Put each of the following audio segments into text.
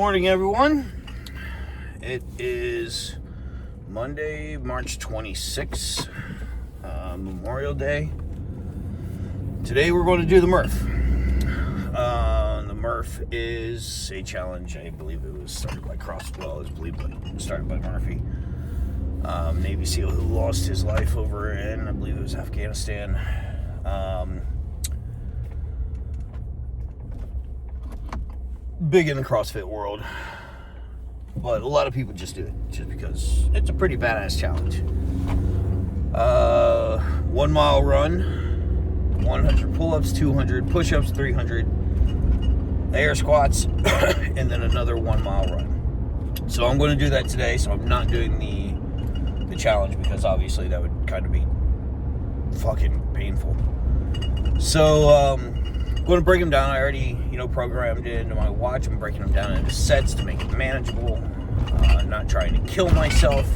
morning, everyone. It is Monday, March 26th, Memorial Day. Today we're going to do the Murph. The Murph is a challenge. I believe it was started by started by Murphy, Navy SEAL who lost his life over in, I believe it was Afghanistan. Big in the CrossFit world, but a lot of people just do it just because it's a pretty badass challenge. 1 mile run, 100 pull-ups, 200 push-ups, 300 air squats, and then another 1 mile run. So I'm going to do that today. So I'm not doing the challenge because obviously that would kind of be fucking painful. So I'm going to break them down. I already programmed it into my watch. I'm breaking them down into sets to make it manageable. Not trying to kill myself,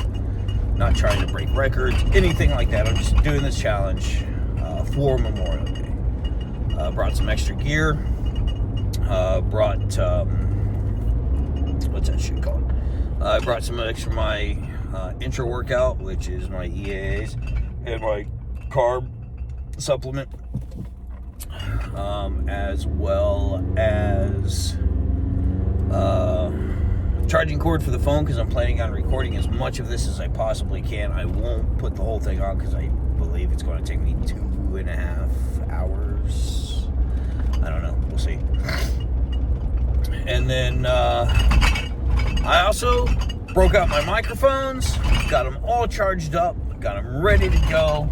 not trying to break records, anything like that. I'm just doing this challenge for Memorial Day. Brought some extra gear. Brought what's that shit called? I brought some extra my intra workout, which is my EAAs and my carb supplement. As well as charging cord for the phone because I'm planning on recording as much of this as I possibly can. I won't put the whole thing on because I believe it's going to take me 2.5 hours. I don't know. We'll see. And then I also broke out my microphones, got them all charged up, got them ready to go.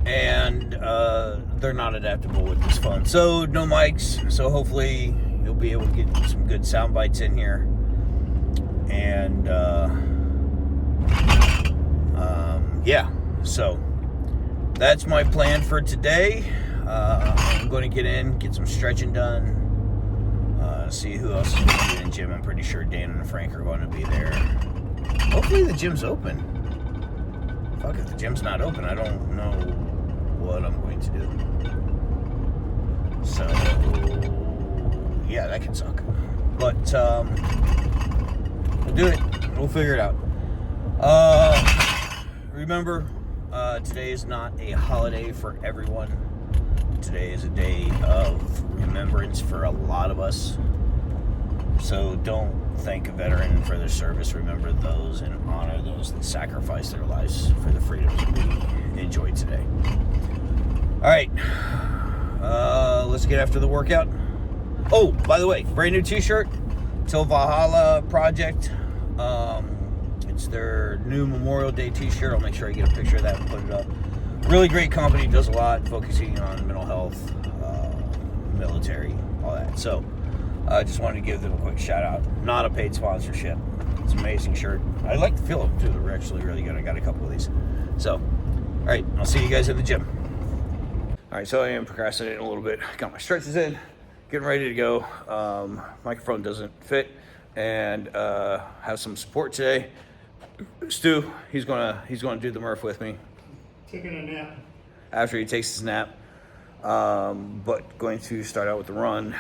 And they're not adaptable with this phone, so no mics. So hopefully you'll be able to get some good sound bites in here. And yeah, so that's my plan for today. I'm going to get some stretching done. See who else is going to be in the gym. I'm pretty sure Dan and Frank are going to be there. Hopefully the gym's open. Fuck, if the gym's not open, I don't know what I'm going to do. So yeah, that can suck, but we'll do it. We'll figure it out. Remember, today is not a holiday for everyone. Today is a day of remembrance for a lot of us. So don't thank a veteran for their service. Remember those and honor those that sacrificed their lives for the freedoms that we enjoy today. All right, let's get after the workout. Oh, by the way, brand new t-shirt, Till Valhalla Project. It's their new Memorial Day t-shirt. I'll make sure I get a picture of that and put it up. Really great company, does a lot, focusing on mental health, military, all that. So I just wanted to give them a quick shout out. Not a paid sponsorship. It's an amazing shirt. I like the feel of them too. They're actually really good. I got a couple of these. So, all right, I'll see you guys at the gym. All right, so I am procrastinating a little bit. Got my stretches in, getting ready to go. Microphone doesn't fit, and have some support today. Stu, he's gonna do the Murph with me. Taking a nap. After he takes his nap, but going to start out with the run.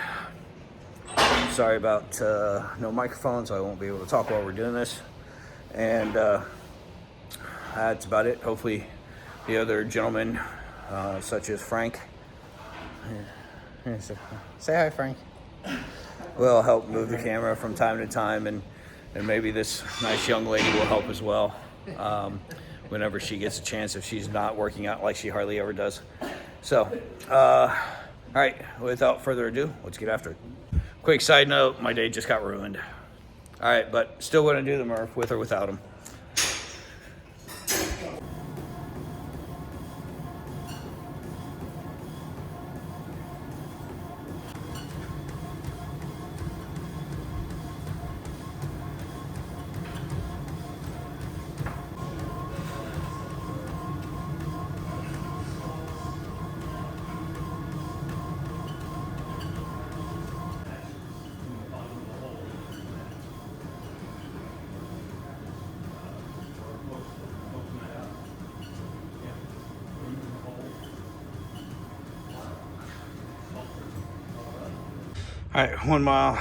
Sorry about no microphone, so I won't be able to talk while we're doing this. And that's about it. Hopefully, the other gentlemen, such as Frank, say hi, Frank, will help move the camera from time to time, and maybe this nice young lady will help as well. Whenever she gets a chance, if she's not working out like she hardly ever does. So, all right, without further ado, let's get after it. Quick side note, my day just got ruined. All right, but still going to do the Murph with or without him. All right, 1 mile,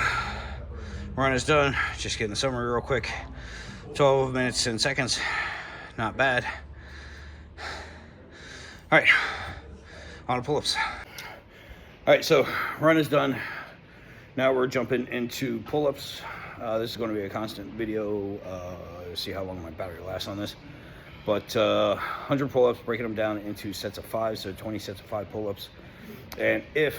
Run is done. Just getting the summary real quick. 12 minutes and seconds. Not bad. All right, on to pull-ups. All right, so run is done. Now we're jumping into pull-ups. This is going to be a constant video. See how long my battery lasts on this. But 100 pull-ups, breaking them down into sets of 5, so 20 sets of 5 pull-ups. And if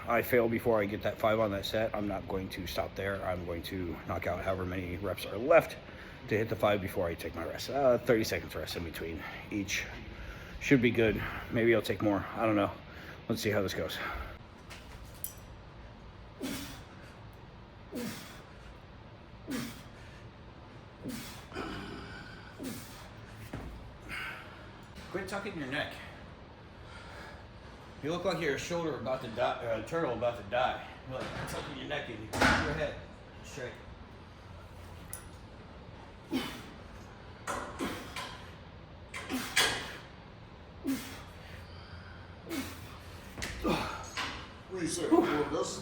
I fail before I get that 5 on that set, I'm not going to stop there. I'm going to knock out however many reps are left to hit the 5 before I take my rest. 30 seconds rest in between each. Should be good. Maybe I'll take more. I don't know. Let's see how this goes. Quit tucking your neck. You look like your shoulder about to die, turtle about to die. You're like tucking your neck in. You keep your head straight. What do you say? This?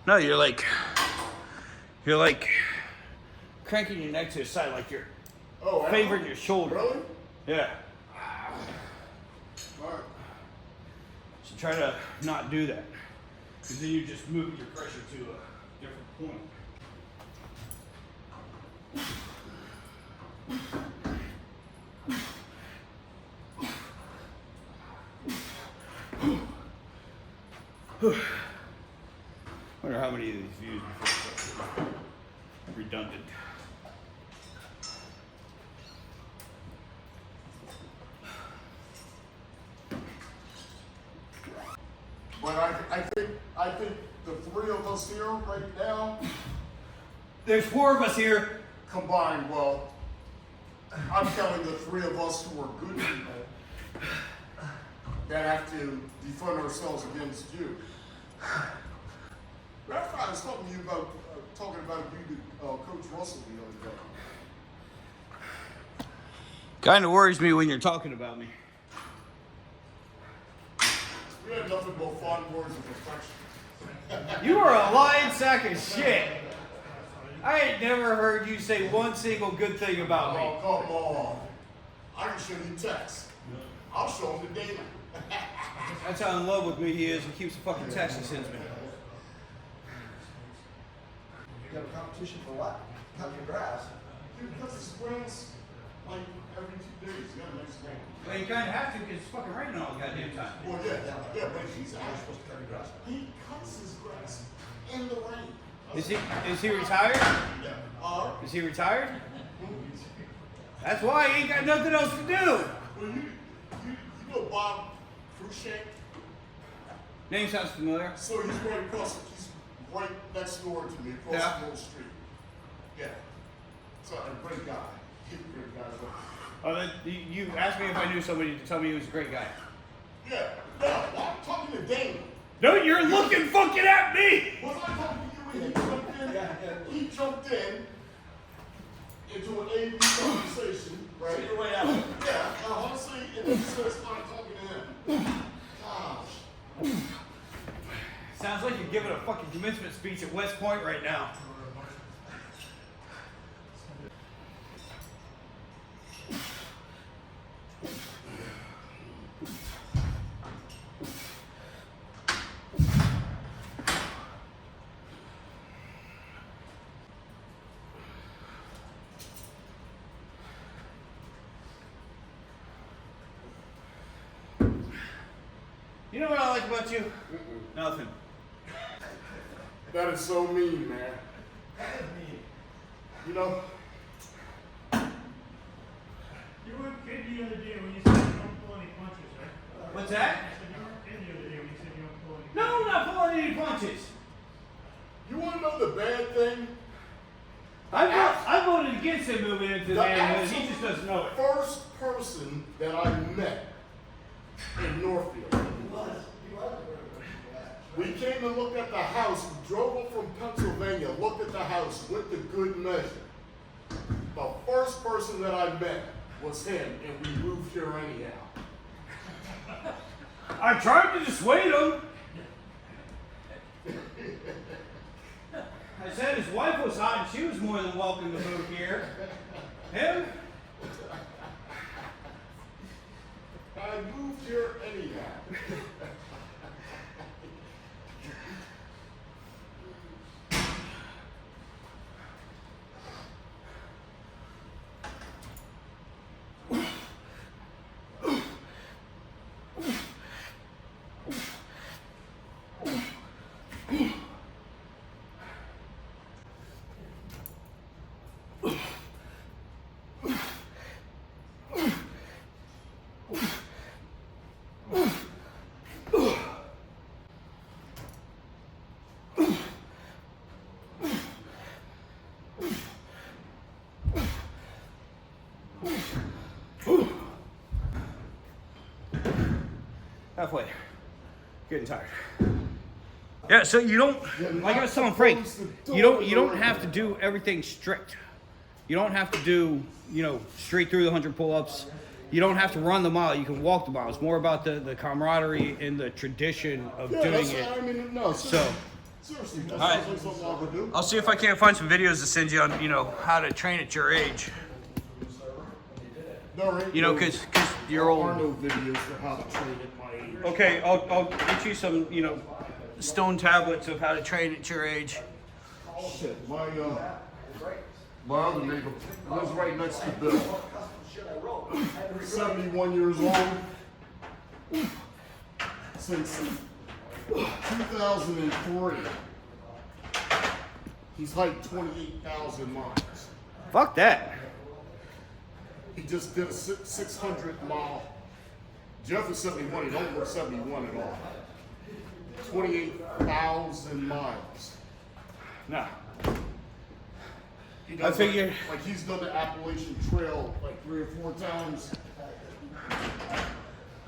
No, you're like cranking your neck to the side, like you're favoring your shoulder. Really? Yeah. All right. So try to not do that, because then you just move your pressure to a different point. Wonder how many of these views before it's redundant. But I think the 3 of us here right now There's 4 of us here. combined, well, I'm telling the 3 of us who are good people that have to defend ourselves against you. Matter of fact, I was talking to you about you to Coach Russell the other day. Kind of worries me when you're talking about me. We had nothing but fond words of affection. You are a lying sack of shit. I ain't never heard you say one single good thing about me. Oh, come on. I can show you texts. I'll show him the data. That's how in love with me he is. He keeps the fucking text he sends me. You got a competition for what? Cutting grass. Dude, because it springs like every 2 days. You got a nice rain. Well, you kind of have to because it's fucking raining all the goddamn time. Well, yeah, but he's You're supposed to cut your grass. he cuts his grass in the rain. Is he retired? Yeah. Is he retired? That's why he ain't got nothing else to do. Well, you know Bob Cruikshank? Name sounds familiar. So he's right next door to me, across the street. Yeah. So a great guy. He's a great guy. Oh, you asked me if I knew somebody to tell me he was a great guy. Yeah. No, I'm talking to Dane. No, you're looking fucking at me. Was I talking to you when he jumped in? He jumped in into an AV conversation, right? So you're way out. Yeah, honestly, and then he says, I'm talking to him. Gosh. Sounds like you're giving a fucking commencement speech at West Point right now. You know what I like about you? Nothing. That is so mean, man. You know, You weren't kidding the other day when you said you don't pull any punches, right? What's that? I said you weren't kidding the other day when you said you don't pull any punches. No, I'm not pulling any punches. you want to know the bad thing? I voted against him moving into the The neighborhood. He absolute just doesn't know it. first person that I met in Northfield. We came to look at the house. We drove up from Pennsylvania, looked at the house, went to good measure. The first person that I met was him, and we moved here anyhow. I tried to dissuade him. said his wife was hot and she was more than welcome to move here. Him? I moved here anyhow. Halfway. Getting tired. Yeah, so you don't, like I was telling Frank, you don't have to do everything strict. You don't have to do, straight through the 100 pull-ups. You don't have to run the mile. You can walk the mile. It's more about the camaraderie and the tradition of doing it. I mean, no, seriously, that All right. sounds like something I would do. I'll see if I can't find some videos to send you on, how to train at your age. Because you're There old. are no videos for how to train at my age. Okay, I'll get you some, stone tablets of how to train at your age. Shit, my other neighbor lives right next to Bill. 71 years old. Since 2003. He's hiked 28,000 miles. Fuck that. He just did a 600-mile. Jeff is 71. He don't work 71 at all. 28,000 miles. No. He does I figure- like he's done the Appalachian Trail like 3 or 4 times.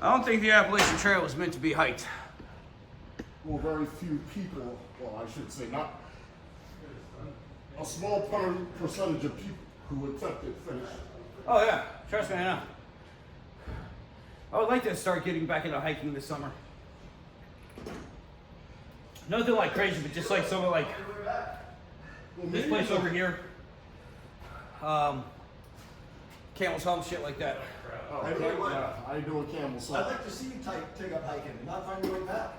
I don't think the Appalachian Trail was meant to be hiked. Well, very few people. Well, I should say not. A small percentage of people who attempt it finish. Oh yeah, trust me, I know. I would like to start getting back into hiking this summer. Nothing like crazy, but just like somewhere like this place over here. Camel's Hump, shit like that. I do a camel I'd side. like to see you take up hiking and not find your way back.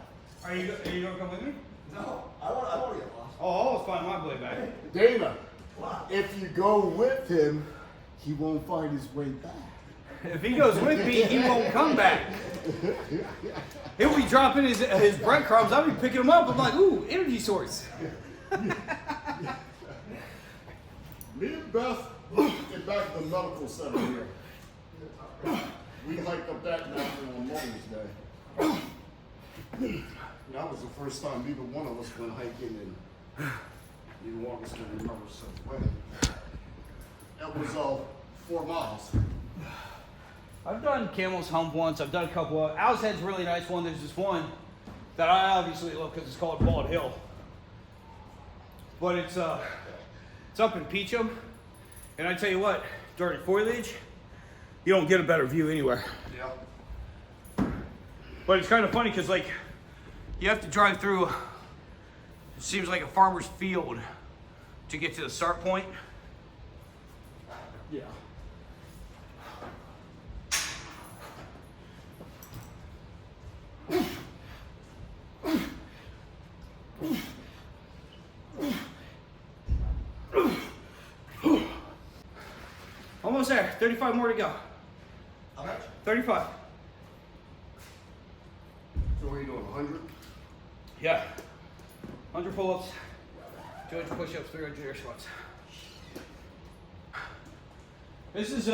Are you gonna come with me? No, I want to get lost. Oh, I'll always find my way back. Dana, Wow. if you go with him, he won't find his way back. If he goes with me, he won't come back. He'll be dropping his breadcrumbs. I'll be picking them up. I'm like, ooh, energy source. Me and Beth get back to the medical center here. We hiked up that mountain on Mother's Day. That was the first time neither one of us went hiking, and neither one of us can remember since when. That was 4 miles. I've done Camel's Hump once. I've done a couple of. Owl's Head's a really nice one. There's this one that I obviously love because it's called Bald Hill. But it's up in Peachum. And I tell you what, during foliage, you don't get a better view anywhere. Yeah. But it's kind of funny because, like, you have to drive through, it seems like a farmer's field to get to the start point. Yeah. Almost there. 35 more to go. How much? 35. So what are you doing, 100? Yeah. 100 pull-ups, 200 push-ups, 300 air squats. This is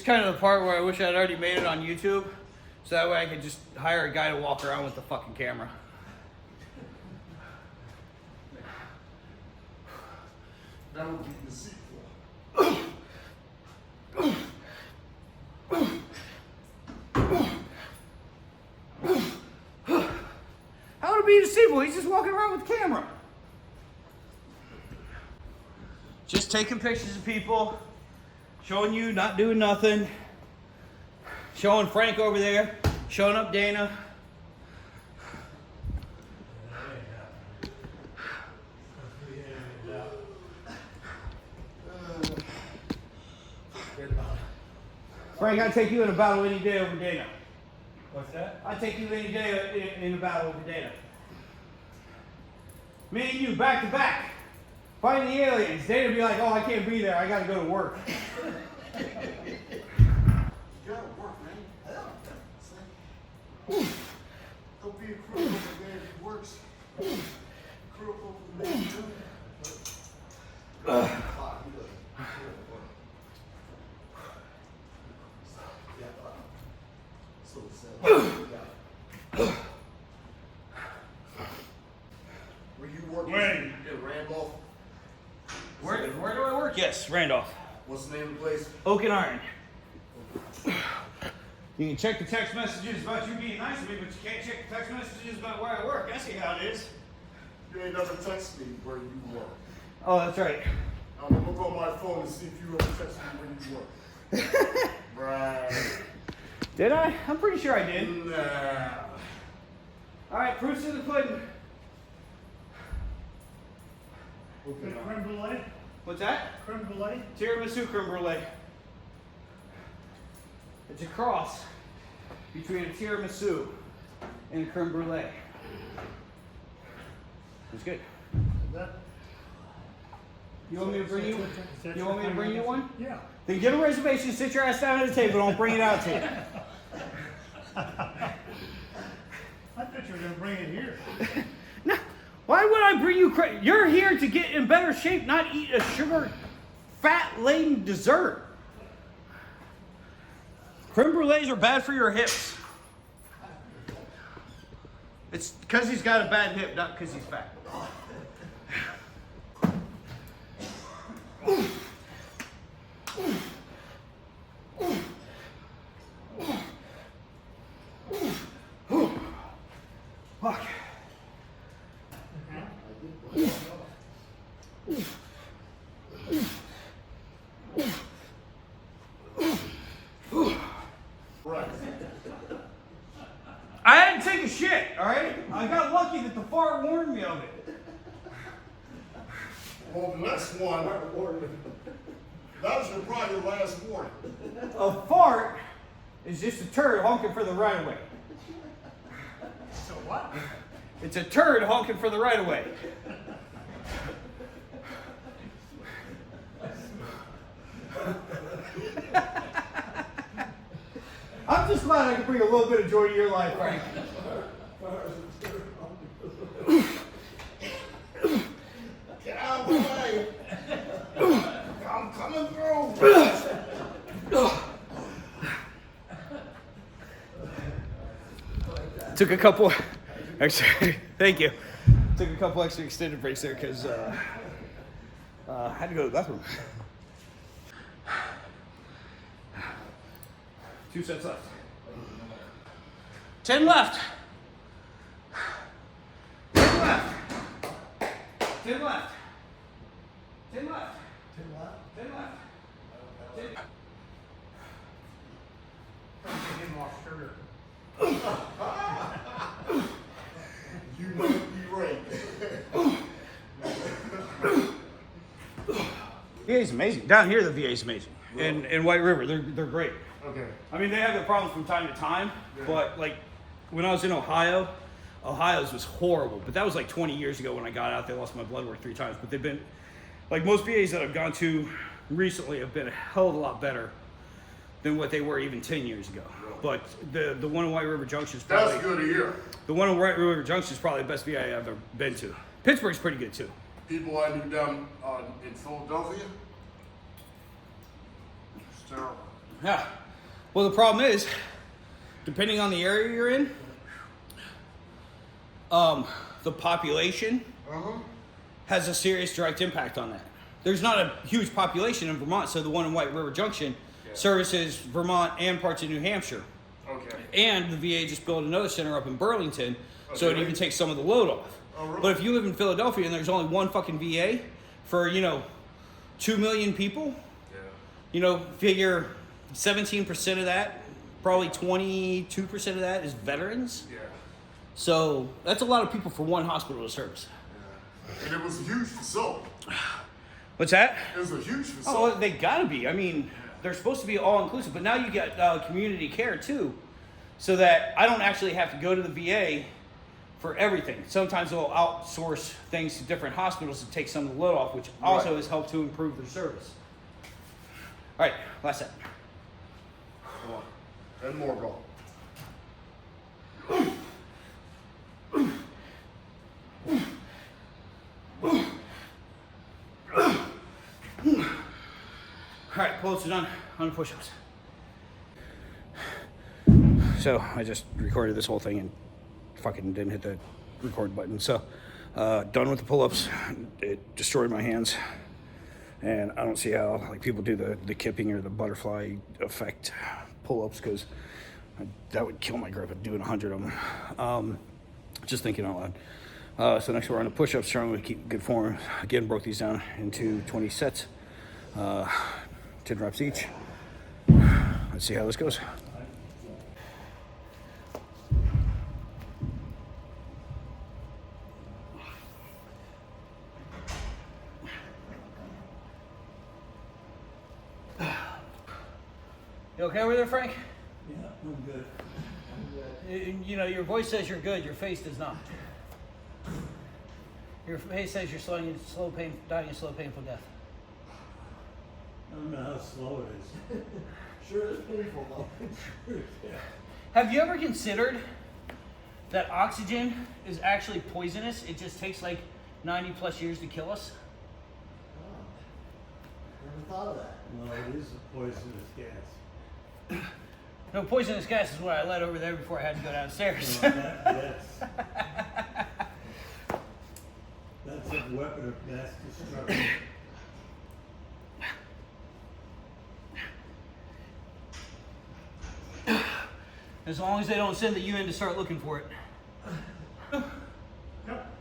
kind of the part where I wish I'd already made it on YouTube, so that way I could just hire a guy to walk around with the fucking camera. That would be deceitful. How would it be deceitful? He's just walking around with the camera. Just taking pictures of people, showing you not doing nothing, showing Frank over there, showing up Dana. Frank, I'd take you in a battle any day over Dana. What's that? I'd take you any day in a battle over Dana. Me and you, back to back. Fighting the aliens. Dana would be like, oh, I can't be there. I got to go to work. You gotta work, man. Hell, Don't be a crook over the man who works. Crook over the man who doesn't. fuck, you look. Yeah, so sad. Were you working When? in Randolph? Where do I work? Yes, Randolph. What's the name of the place? Oak and Iron. You can check the text messages about you being nice to me, but you can't check the text messages about where I work. I see how it is. You ain't never text me where you work. Oh, that's right. I'm gonna look on my phone and see if you ever text me where you work. Right. Did I? I'm pretty sure I did. Nah. All right, proofs in the pudding. The creme brulee? What's that? Creme brulee? Tiramisu creme brulee. It's a cross between a tiramisu and a creme brulee. It's good. Is that? You want me to bring you? Is that You want me to your bring you kind of- one? Yeah. Then get a reservation, sit your ass down at the table, and I'll bring it out to you. I thought you were gonna bring it here. No, why would I bring you? You're here to get in better shape, not eat a sugar, fat-laden dessert. Creme brulees are bad for your hips. It's because he's got a bad hip, not because he's fat. Fuck. Right. I had to take a shit, all right? I got lucky that the fart warned me of it. Well, the next one, that was probably your last warning. A fart is just a turd honking for the right of way. So what? It's a turd honking for the right of way. I'm just glad I can bring a little bit of joy to your life, Frank. Get out of the way. I'm coming through. Took a couple extra, thank you. Took a couple extra extended breaks there because I had to go to the bathroom. 2 sets left. 10 left. 10 left. 10 left. 10 left. 10 left. 10 left. 10 left. Give him off sugar. You might be right. VA is amazing. Down here, the VA is amazing. In White River, they're great. Okay. I mean, they have their problems from time to time, but like when I was in Ohio, Ohio's was horrible. But that was like 20 years ago when I got out. They lost my blood work 3 times. But they've been, like most VAs that I've gone to recently have been a hell of a lot better than what they were even 10 years ago. But the one in White River Junction is probably That's good to hear. the one in White River Junction is probably the best VA I've ever been to. Pittsburgh's pretty good too. People I knew down in Philadelphia. It's terrible. Yeah. Well, the problem is, depending on the area you're in, the population has a serious direct impact on that. There's not a huge population in Vermont, so the one in White River Junction services Vermont and parts of New Hampshire. Okay. And the VA just built another center up in Burlington, so it Okay. even takes some of the load off. Oh, really? But if you live in Philadelphia and there's only one fucking VA for, 2 million people, figure 17% of that, probably 22% of that is veterans. Yeah. So that's a lot of people for one hospital to service. And it was a huge facility. What's that? It was a huge Oh, facility. they gotta be. I mean, they're supposed to be all inclusive, but now you get community care too, so that I don't actually have to go to the VA for everything. Sometimes they'll outsource things to different hospitals to take some of the load off, which also has helped to improve their service. All right, last set. Come on. And more, bro. All right, pull-ups are done on the push-ups. So I just recorded this whole thing and fucking didn't hit the record button. So done with the pull-ups. It destroyed my hands, and I don't see how like people do the kipping or the butterfly effect pull-ups, because that would kill my grip at doing 100 of them. Just thinking out loud. So next we're on the push-ups, trying to keep good form. Again, broke these down into 20 sets, 10 reps each. Let's see how this goes. You okay over there, Frank? Yeah, I'm good. You know, your voice says you're good, your face does not. Your face says you're dying a slow, painful death. I don't know how slow it is. Sure is painful though. Have you ever considered that oxygen is actually poisonous? It just takes like 90 plus years to kill us? Never thought of that. Well, it is a poisonous gas. No, poisonous gas is what I let over there before I had to go downstairs. Well, yes. That's a weapon of mass destruction. As long as they don't send the UN to start looking for it. Yep.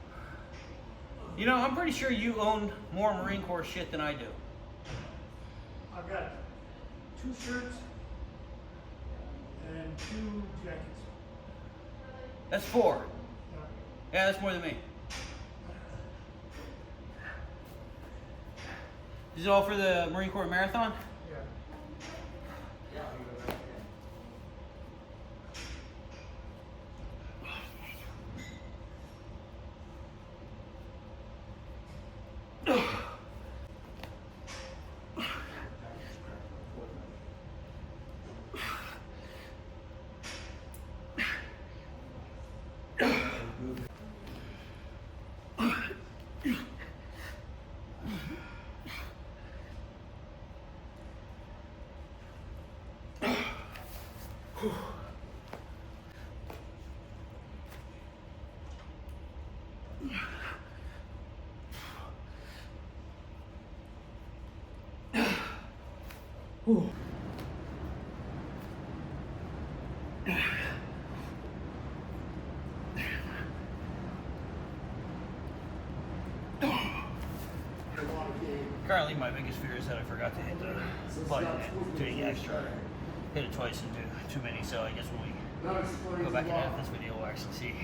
You know, I'm pretty sure you own more Marine Corps shit than I do. I've got 2 shirts and 2 jackets. That's 4. Yeah. Yeah, that's more than me. Is it all for the Marine Corps Marathon? Yeah. Currently, my biggest fear is that I forgot to hit the button and doing extra. Hit it twice and do too many, so I guess when we go back and edit this video, we'll actually see.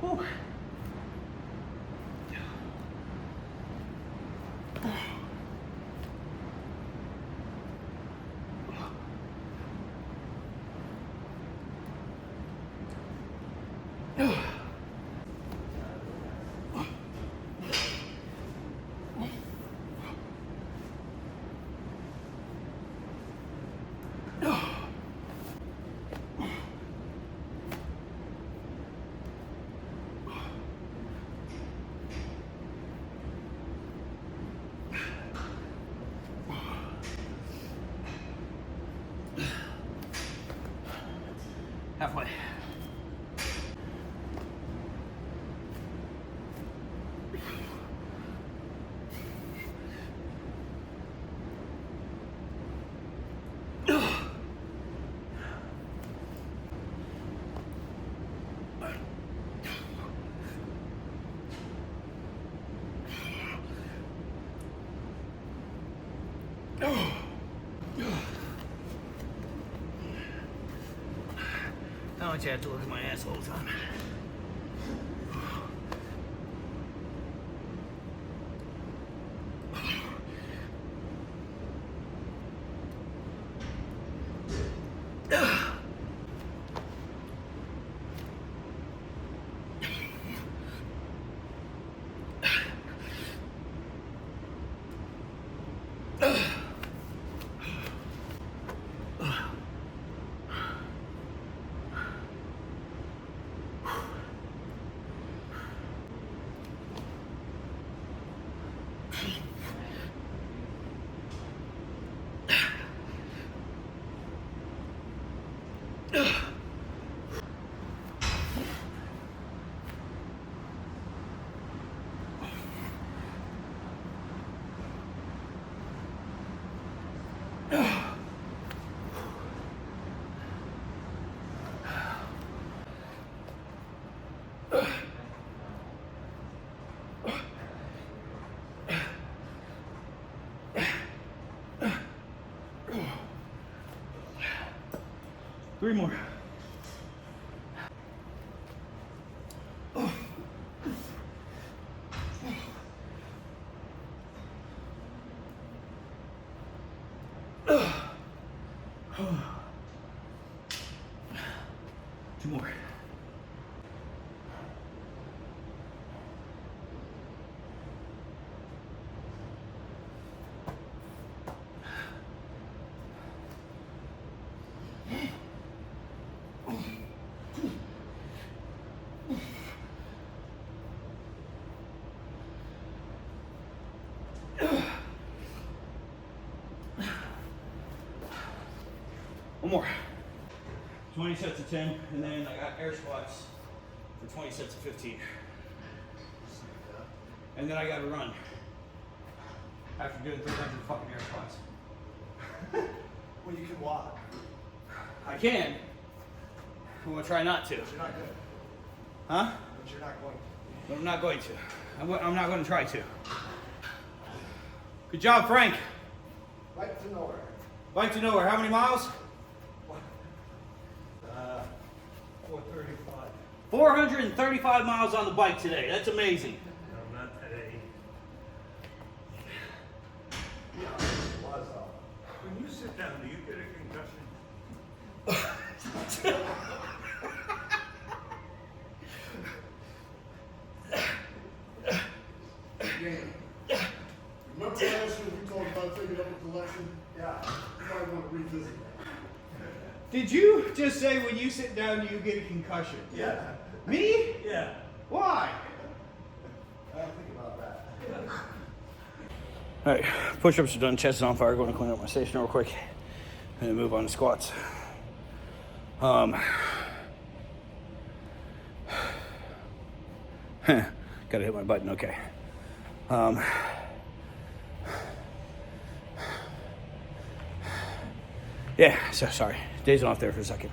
Whew. Halfway. I want you to have to look at my ass all the time. Three more. Two more. One more. 20 sets of 10, and then I got air squats for 20 sets of 15. And then I got to run after doing 300 fucking air squats. Well, you can walk. I can. I'm gonna try not to. But you're not good. Huh? But you're not going to. But I'm not going to. I'm not going to try to. Good job, Frank. Right to nowhere. Bike to nowhere. How many miles? 435. 435 miles on the bike today. That's amazing. No, not today. Yeah, it was When you sit down, do you get a concussion? Dan, remember last year we talked about taking up a collection? Yeah. You might want to revisit that. Did you just say when you sit down you get a concussion? Yeah. Me? Yeah. Why? I don't think about that. All right, push-ups are done, chest is on fire. Going to clean up my station real quick, and then move on to squats. Gotta hit my button. Okay. Yeah. So sorry, dazing off there for a second.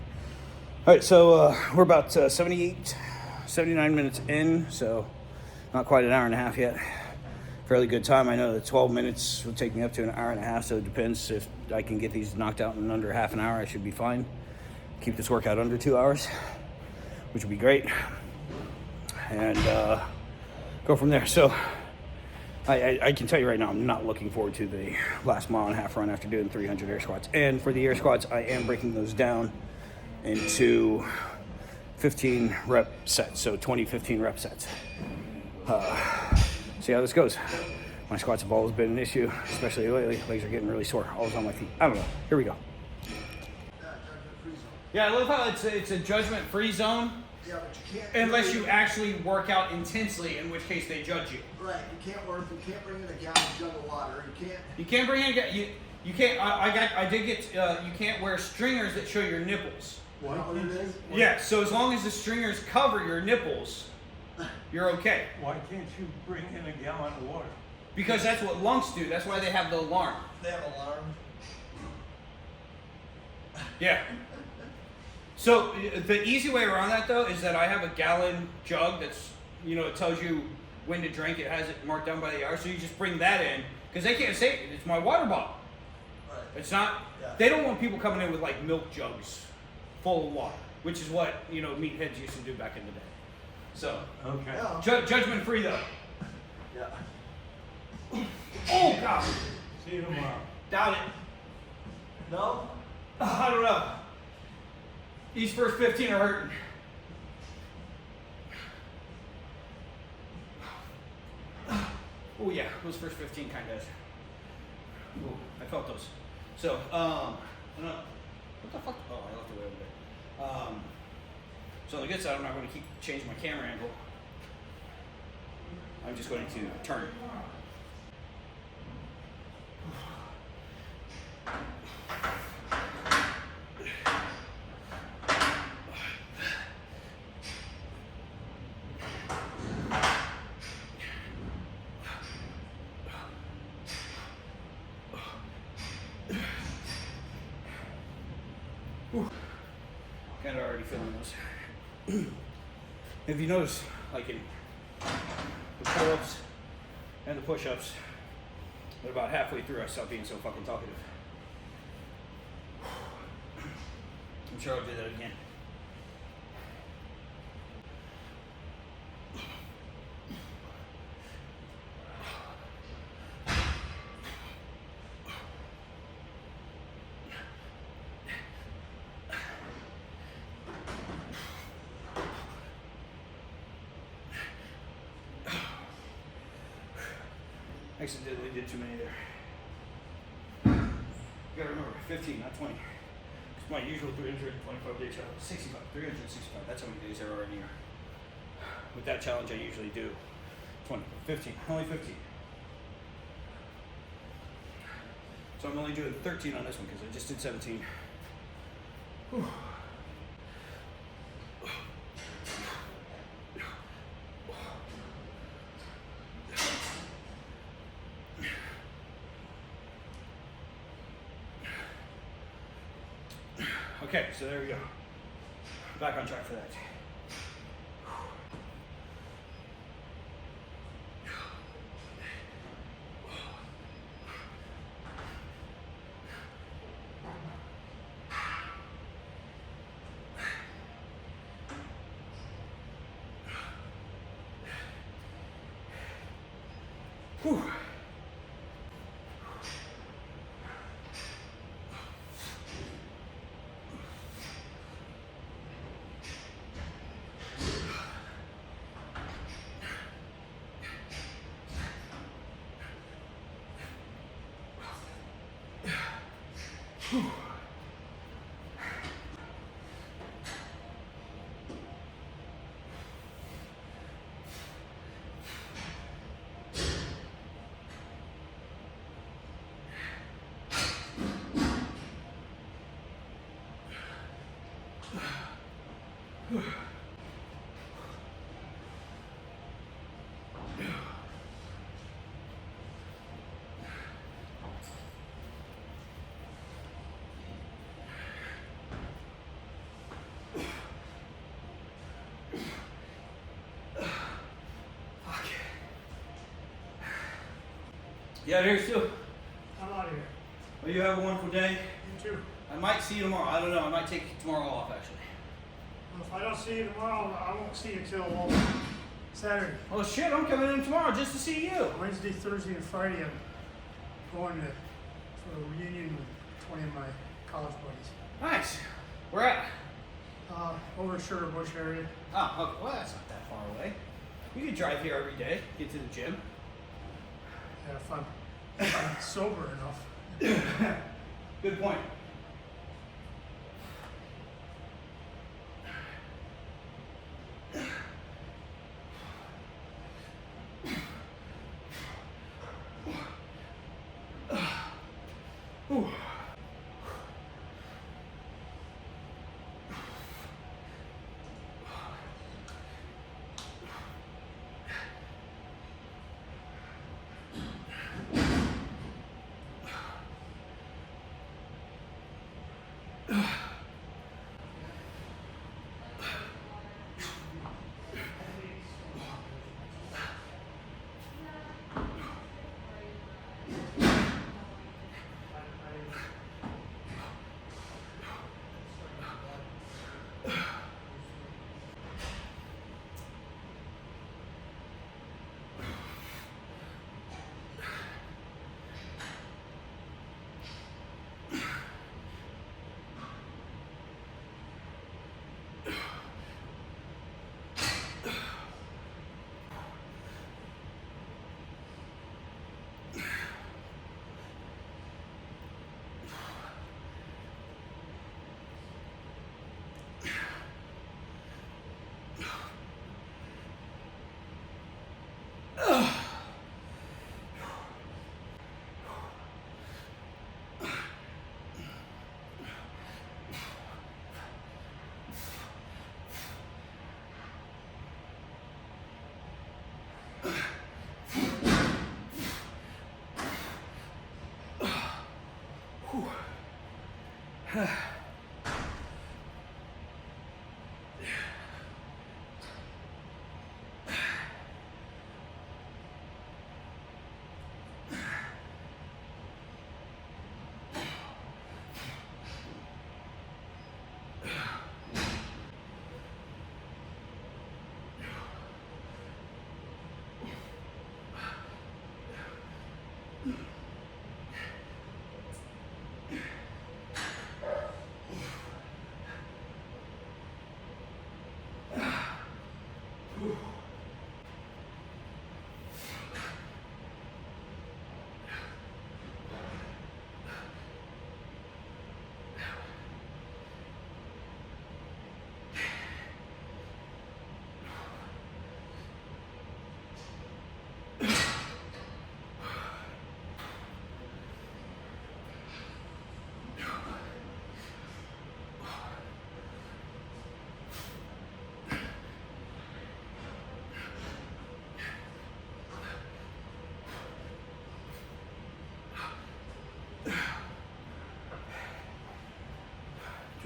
All right, so we're about 79 minutes in, so not quite an hour and a half yet. Fairly good time. I know that 12 minutes will take me up to an hour and a half, so it depends. If I can get these knocked out in under half an hour, I should be fine. Keep this workout under 2 hours, which would be great, and go from there. So I can tell you right now, I'm not looking forward to the last mile and a half run after doing 300 air squats. And for the air squats, I am breaking those down into 15 rep sets, so 20 15 rep sets. See how this goes. My squats have always been an issue, especially lately. Legs are getting really sore, always on my feet. I don't know. Here we go. Yeah, I love how it's a judgment-free zone, Yeah, but you can't. unless you actually work out intensely, in which case they judge you. Right. You can't work. You can't bring in a gallon jug of water. You can't. You can't bring in you can't. I did get. You can't wear stringers that show your nipples. You know what it is? Yeah. So as long as the stringers cover your nipples, you're okay. Why can't you bring in a gallon of water? Because that's what lunks do. That's why they have the alarm. They have alarm. Yeah. So the easy way around that though is that I have a gallon jug that's, it tells you when to drink. It has it marked down by the hour. So you just bring that in because they can't say it. It's my water bottle. Right. It's not. Yeah. They don't want people coming in with like milk jugs full of water, which is what meatheads used to do back in the day. So Okay. Yeah. judgment free though. Yeah. Oh God. See you tomorrow. Doubt it. No. I don't know. These first 15 are hurting. Oh yeah, those first 15 kind of. Ooh, I felt those. So, what the fuck? Oh, I left it way over there. So on the good side, I'm not going to keep changing my camera angle. I'm just going to turn. Kind of already feeling those. If you notice, like in the pull-ups and the push-ups, but about halfway through I stopped being so fucking talkative. I'm sure I'll do that again. Accidentally did too many there. You gotta remember, 15, not 20. It's my usual 325 day challenge. 65, 365. That's how many days there are in a year. With that challenge, I usually do 20, 15, only 15. So I'm only doing 13 on this one because I just did 17. Whew. Okay, so there we go. Back on track for that. Whew. You out here still? I'm out of here. Well, you have a wonderful day. You too. I might see you tomorrow. I don't know. I might take tomorrow off, actually. Well, if I don't see you tomorrow, I won't see you till Saturday. Oh, shit. I'm coming in tomorrow just to see you. Wednesday, Thursday, and Friday, I'm going to for a reunion with 20 of my college buddies. Nice. Where at? Over Sugar Bush area. Oh, okay. Well, that's not that far away. You can drive here every day, get to the gym. Yeah, if I'm sober enough. Good point. Whew.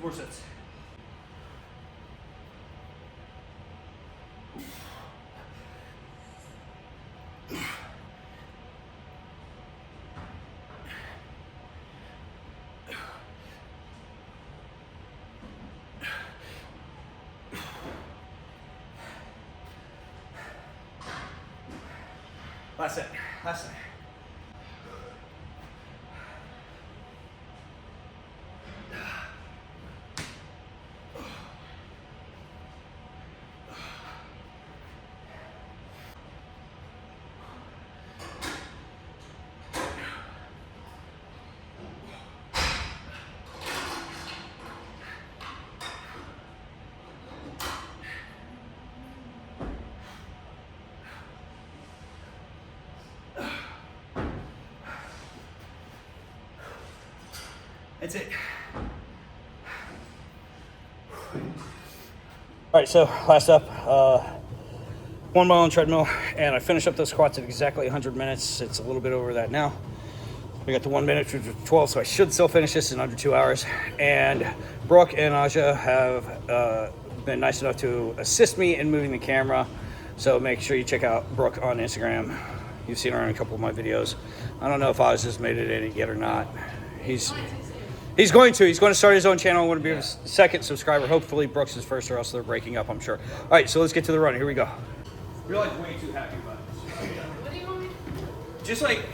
4 sets. Last set. Last set. That's it. All right, so last up, 1 mile on treadmill, and I finished up those squats at exactly 100 minutes. It's a little bit over that now. We got the 1 minute to 12, so I should still finish this in under 2 hours. And Brooke and Aja have been nice enough to assist me in moving the camera. So make sure you check out Brooke on Instagram. You've seen her in a couple of my videos. I don't know if Aja has made it in it yet or not. He's going to start his own channel. I want to be his second subscriber. Hopefully Brooks is first, or else they're breaking up, I'm sure. All right, so let's get to the run. Here we go. You're like way too happy about this. What do you want me? Just like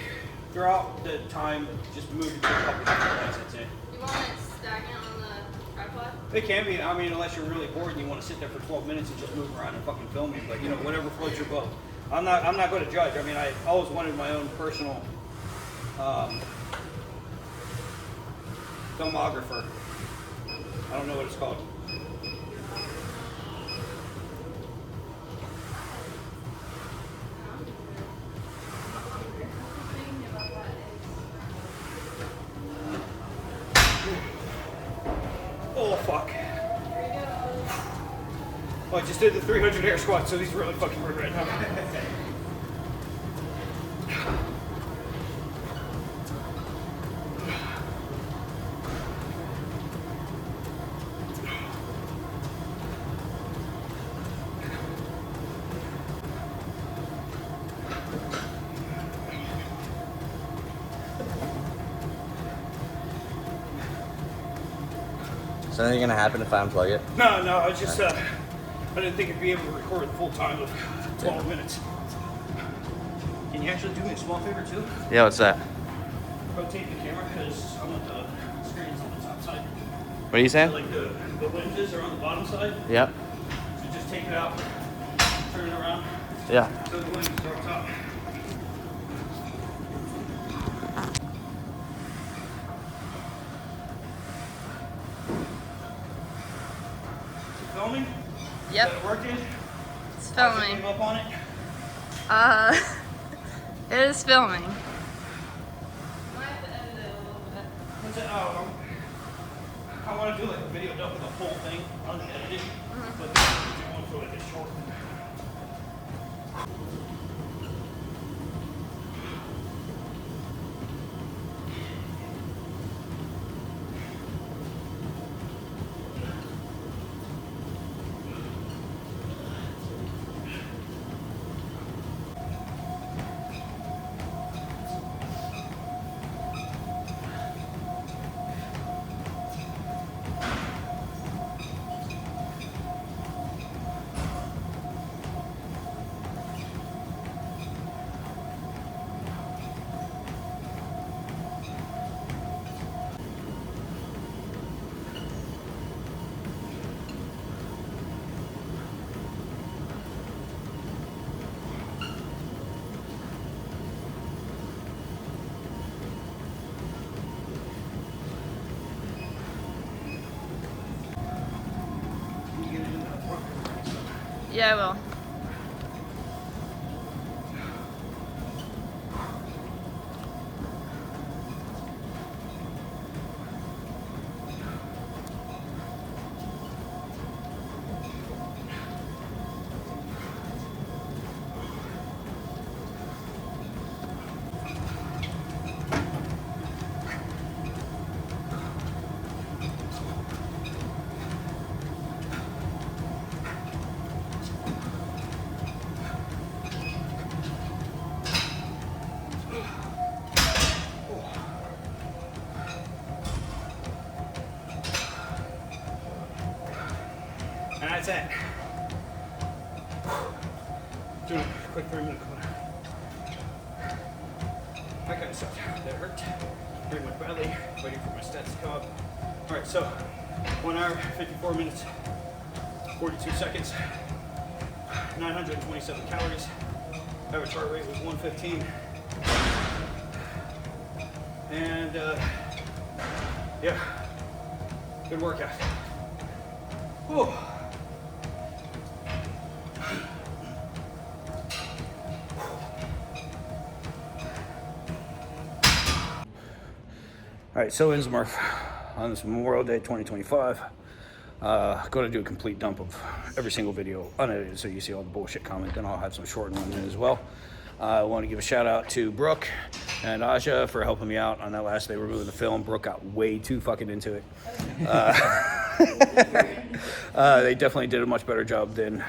throughout the time, just move it to a couple times. That's it. You want it stagnant on the tripod? It can be. I mean, unless you're really bored and you want to sit there for 12 minutes and just move around and fucking film me. But you know, whatever floats your boat. I'm not going to judge. I mean, I always wanted my own personal filmographer. I don't know what it's called. Oh fuck. Oh, I just did the 300 air squat, so these really fucking hurt right now. Is anything gonna happen if I unplug it? No, I just I didn't think I'd be able to record full time of 12 minutes. Can you actually do me a small favor too? Yeah, what's that? Rotate the camera because I want the screens on the top side. What are you saying? Like the lenses are on the bottom side. Yep. So just take it out, turn it around. Yeah. So the lenses are on top. Filming? Yep. Is that working? It's How's it filming. came up on it? It is filming. What's it? Oh, I want to do like a video dump of the whole thing unedited, but this is one for like a short. Yeah, I will. that's it. Doing a quick 3-minute corner. That kind of sucked. That hurt very much badly. Waiting for my stats to come up. All right, so 1 hour, 54 minutes, 42 seconds, 927 calories. Average heart rate was 115. And yeah, good workout. Whew. All right, so ends Murph on this Memorial Day 2025. Going to do a complete dump of every single video unedited, so you see all the bullshit comment. Then I'll have some shortened ones in as well. I want to give a shout out to Brooke and Aja for helping me out on that last day removing the film. Brooke got way too fucking into it. They definitely did a much better job than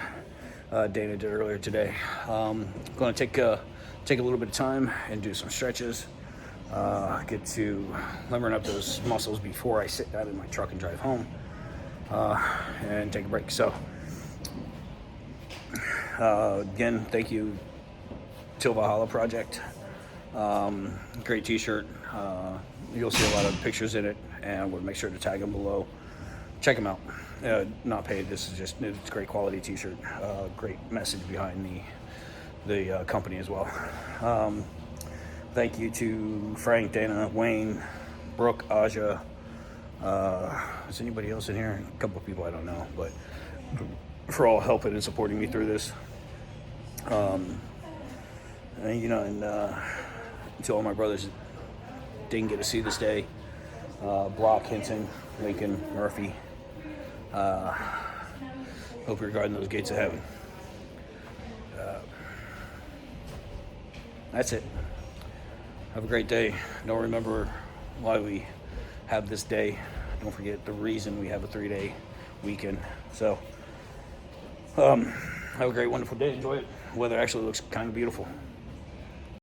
Dana did earlier today. Going to take a little bit of time and do some stretches. Get to limbering up those muscles before I sit down in my truck and drive home, and take a break. So, again, thank you, Till Valhalla Project. Great t-shirt. You'll see a lot of pictures in it, and we'll make sure to tag them below. Check them out. Not paid. This is just, it's a great quality t-shirt. Great message behind the company as well. Thank you to Frank, Dana, Wayne, Brooke, Aja. Is anybody else in here? A couple of people I don't know, but for all helping and supporting me through this. And to all my brothers that didn't get to see this day, Brock, Hinton, Lincoln, Murphy. Hope you're guarding those gates of heaven. That's it. Have a great day. Don't remember why we have this day. Don't forget the reason we have a 3-day weekend. So, have a great, wonderful day. Enjoy it. Weather actually looks kind of beautiful.